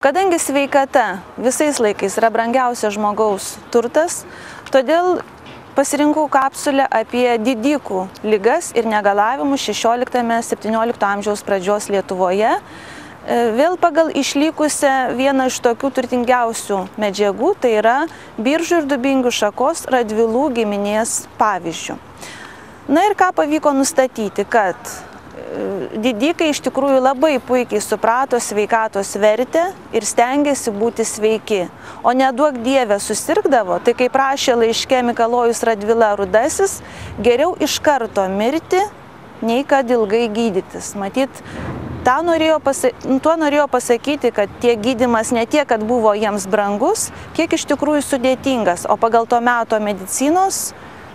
Kadangi sveikata visais laikais yra brangiausias žmogaus turtas, todėl pasirinkau kapsulę apie didikų ligas ir negalavimus 16–17 amžiaus pradžios Lietuvoje, vėl pagal išlikusią vieną iš tokių turtingiausių medžiagų, tai yra Biržų ir Dubingių šakos Radvilų giminės pavyzdžių. Na ir ką pavyko nustatyti, kad didikai iš tikrųjų labai puikiai suprato sveikatos vertę ir stengiasi būti sveiki, o neduok Dieve susirgdavo, tai kaip rašė laiške Mikalojus Radvila Rudasis, geriau iš karto mirti, nei kad ilgai gydytis. Matyt, tuo norėjo pasakyti, kad tiek gydymas ne tiek, kad buvo jiems brangus, kiek iš tikrųjų sudėtingas, o pagal to meto medicinos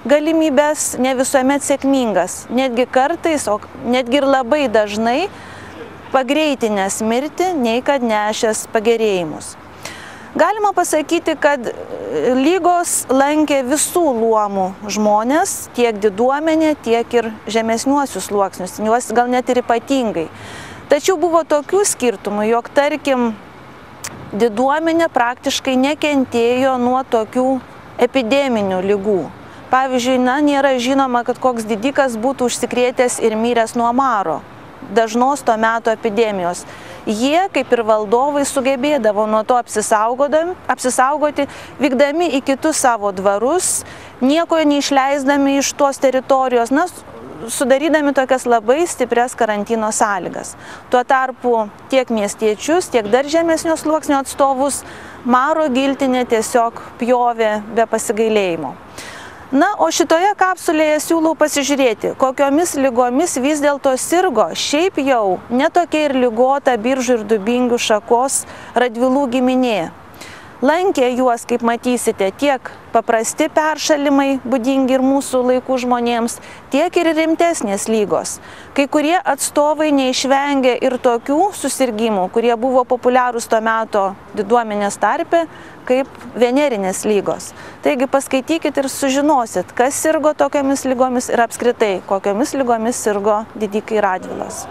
galimybės ne visuomet sėkmingas, netgi kartais, o netgi ir labai dažnai pagreitinęs mirti, nei kad nešęs pagerėjimus. Galima pasakyti, kad lygos lankė visų luomų žmonės, tiek diduomenė, tiek ir žemesniuosius sluoksnius, juos gal net ir ypatingai. Tačiau buvo tokių skirtumų, jog tarkim diduomenė praktiškai nekentėjo nuo tokių epideminių lygų. Pavyzdžiui, nėra žinoma, kad koks didikas būtų užsikrėtęs ir miręs nuo maro, dažnos to meto epidemijos. Jie, kaip ir valdovai, sugebėdavo nuo to apsisaugoti, vykdami į kitus savo dvarus, nieko neišleisdami iš tos teritorijos, sudarydami tokias labai stiprias karantino sąlygas. Tuo tarpu tiek miestiečius, tiek dar žemesnio sluoksnio atstovus maro giltinė tiesiog pjovė be pasigailėjimo. Na, o šitoje kapsulėje siūlau pasižiūrėti, kokiomis ligomis vis dėlto sirgo šiaip jau netokia ir ligota Biržų ir Dubingių šakos Radvilų giminė. Lankė juos, kaip matysite, tiek paprasti peršalimai, būdingi ir mūsų laikų žmonėms, tiek ir rimtesnės lygos. Kai kurie atstovai neišvengė ir tokių susirgymų, kurie buvo populiarūs to meto diduomenės tarpe, kaip venerinės lygos. Taigi paskaitykit ir sužinosit, kas sirgo tokiamis lygomis ir apskritai, kokiomis lygomis sirgo didikai Radvilos.